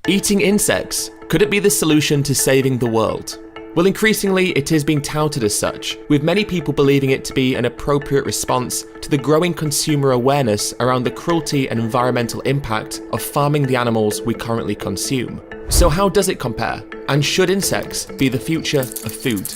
Eating insects, could it be the solution to saving the world? Well, increasingly it is being touted as such, with many people believing it to be an appropriate response to the growing consumer awareness around the cruelty and environmental impact of farming the animals we currently consume. So how does it compare? And should insects be the future of food?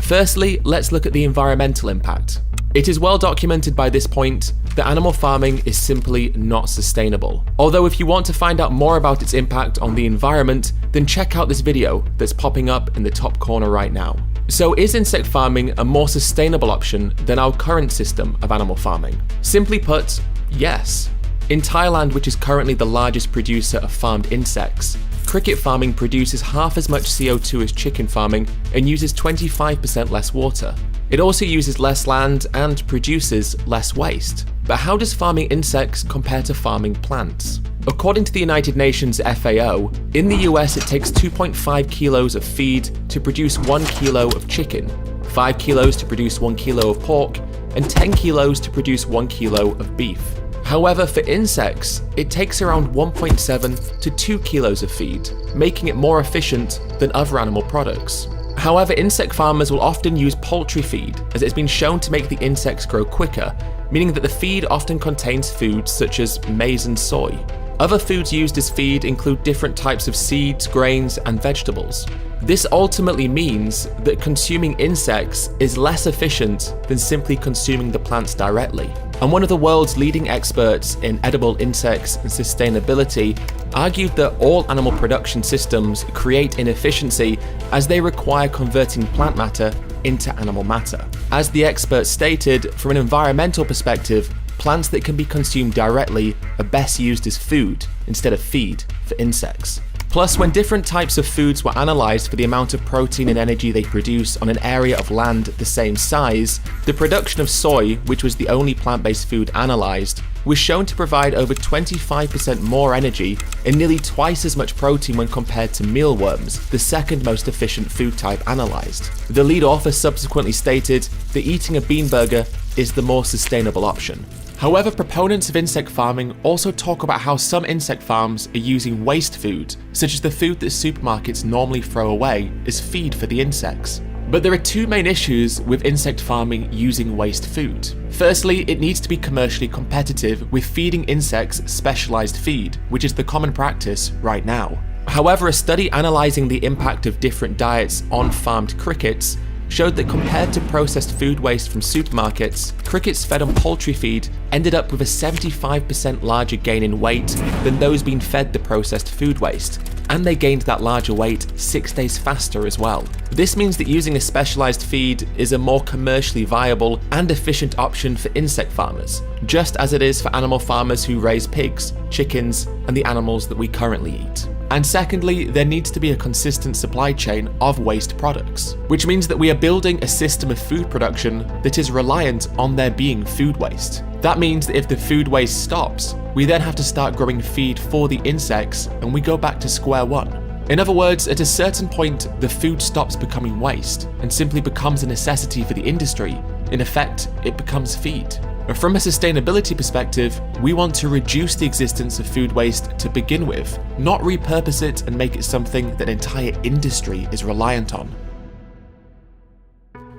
Firstly, let's look at the environmental impact. It is well documented by this point that animal farming is simply not sustainable. Although if you want to find out more about its impact on the environment, then check out this video that's popping up in the top corner right now. So is insect farming a more sustainable option than our current system of animal farming? Simply put, yes. In Thailand, which is currently the largest producer of farmed insects, cricket farming produces half as much CO2 as chicken farming and uses 25% less water. It also uses less land and produces less waste. But how does farming insects compare to farming plants? According to the United Nations FAO, in the US it takes 2.5 kilos of feed to produce 1 kilo of chicken, 5 kilos to produce 1 kilo of pork, and 10 kilos to produce 1 kilo of beef. However, for insects, it takes around 1.7 to 2 kilos of feed, making it more efficient than other animal products. However, insect farmers will often use poultry feed, as it's been shown to make the insects grow quicker, meaning that the feed often contains foods such as maize and soy. Other foods used as feed include different types of seeds, grains, and vegetables. This ultimately means that consuming insects is less efficient than simply consuming the plants directly. And one of the world's leading experts in edible insects and sustainability argued that all animal production systems create inefficiency as they require converting plant matter into animal matter. As the expert stated, from an environmental perspective, plants that can be consumed directly are best used as food instead of feed for insects. Plus, when different types of foods were analysed for the amount of protein and energy they produce on an area of land the same size, the production of soy, which was the only plant-based food analysed, was shown to provide over 25% more energy and nearly twice as much protein when compared to mealworms, the second most efficient food type analysed. The lead author subsequently stated that eating a bean burger is the more sustainable option. However, proponents of insect farming also talk about how some insect farms are using waste food, such as the food that supermarkets normally throw away, as feed for the insects. But there are two main issues with insect farming using waste food. Firstly, it needs to be commercially competitive with feeding insects specialised feed, which is the common practice right now. However, a study analysing the impact of different diets on farmed crickets showed that compared to processed food waste from supermarkets, crickets fed on poultry feed ended up with a 75% larger gain in weight than those being fed the processed food waste, and they gained that larger weight 6 days faster as well. This means that using a specialised feed is a more commercially viable and efficient option for insect farmers, just as it is for animal farmers who raise pigs, chickens, and the animals that we currently eat. And secondly, there needs to be a consistent supply chain of waste products, which means that we are building a system of food production that is reliant on there being food waste. That means that if the food waste stops, we then have to start growing feed for the insects and we go back to square one. In other words, at a certain point, the food stops becoming waste and simply becomes a necessity for the industry. In effect, it becomes feed. From a sustainability perspective, we want to reduce the existence of food waste to begin with, not repurpose it and make it something that an entire industry is reliant on.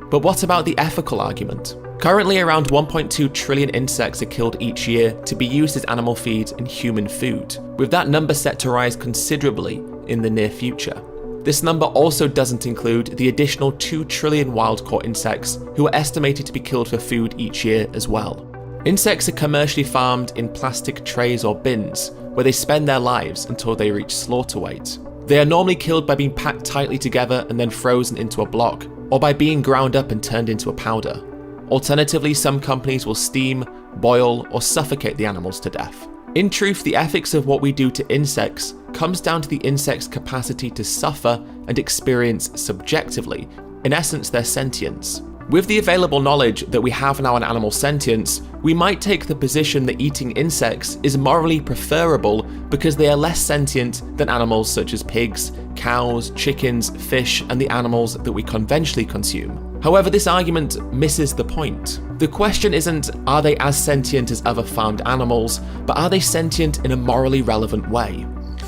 But what about the ethical argument? Currently, around 1.2 trillion insects are killed each year to be used as animal feed and human food, with that number set to rise considerably in the near future. This number also doesn't include the additional 2 trillion wild-caught insects who are estimated to be killed for food each year as well. Insects are commercially farmed in plastic trays or bins, where they spend their lives until they reach slaughter weight. They are normally killed by being packed tightly together and then frozen into a block, or by being ground up and turned into a powder. Alternatively, some companies will steam, boil, or suffocate the animals to death. In truth, the ethics of what we do to insects comes down to the insect's capacity to suffer and experience subjectively, in essence their sentience. With the available knowledge that we have now on animal sentience, we might take the position that eating insects is morally preferable because they are less sentient than animals such as pigs, cows, chickens, fish, and the animals that we conventionally consume. However, this argument misses the point. The question isn't, are they as sentient as other farmed animals, but are they sentient in a morally relevant way?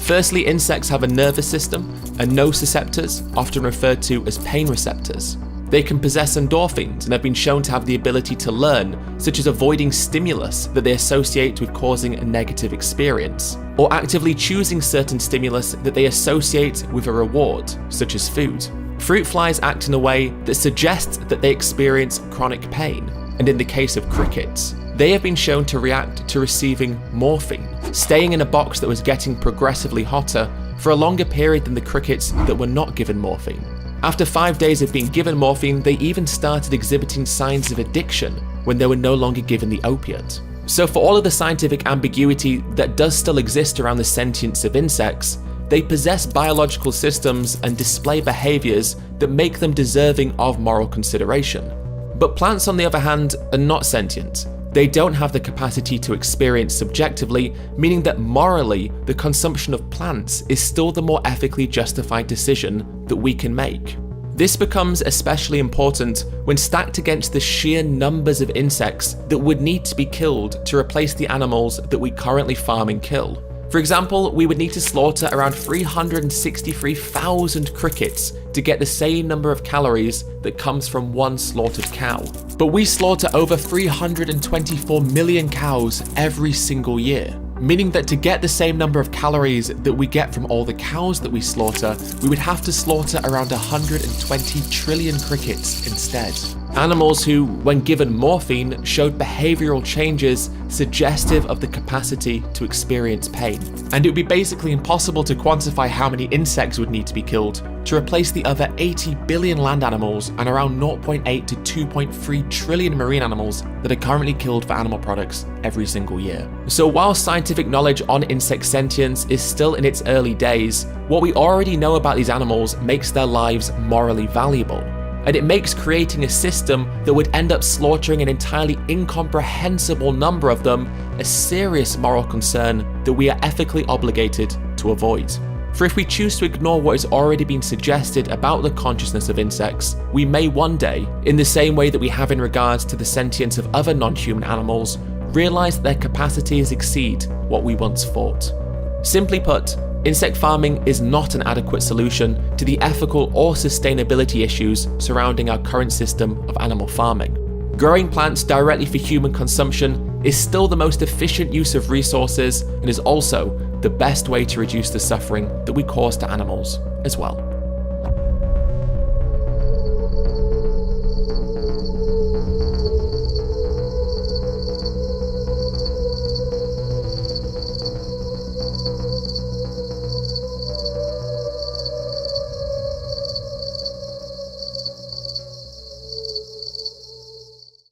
Firstly, insects have a nervous system and nociceptors, often referred to as pain receptors. They can possess endorphins and have been shown to have the ability to learn, such as avoiding stimulus that they associate with causing a negative experience, or actively choosing certain stimulus that they associate with a reward, such as food. Fruit flies act in a way that suggests that they experience chronic pain, and in the case of crickets, they have been shown to react to receiving morphine, staying in a box that was getting progressively hotter for a longer period than the crickets that were not given morphine. After 5 days of being given morphine, they even started exhibiting signs of addiction when they were no longer given the opiate. So for all of the scientific ambiguity that does still exist around the sentience of insects, they possess biological systems and display behaviors that make them deserving of moral consideration. But plants, on the other hand, are not sentient. They don't have the capacity to experience subjectively, meaning that morally, the consumption of plants is still the more ethically justified decision that we can make. This becomes especially important when stacked against the sheer numbers of insects that would need to be killed to replace the animals that we currently farm and kill. For example, we would need to slaughter around 363,000 crickets to get the same number of calories that comes from one slaughtered cow. But we slaughter over 324 million cows every single year, meaning that to get the same number of calories that we get from all the cows that we slaughter, we would have to slaughter around 120 trillion crickets instead. Animals who, when given morphine, showed behavioral changes suggestive of the capacity to experience pain. And it would be basically impossible to quantify how many insects would need to be killed to replace the other 80 billion land animals and around 0.8 to 2.3 trillion marine animals that are currently killed for animal products every single year. So while scientific knowledge on insect sentience is still in its early days, what we already know about these animals makes their lives morally valuable. And it makes creating a system that would end up slaughtering an entirely incomprehensible number of them a serious moral concern that we are ethically obligated to avoid. For if we choose to ignore what has already been suggested about the consciousness of insects, we may one day, in the same way that we have in regards to the sentience of other non-human animals, realize that their capacities exceed what we once thought. Simply put, insect farming is not an adequate solution to the ethical or sustainability issues surrounding our current system of animal farming. Growing plants directly for human consumption is still the most efficient use of resources and is also the best way to reduce the suffering that we cause to animals as well.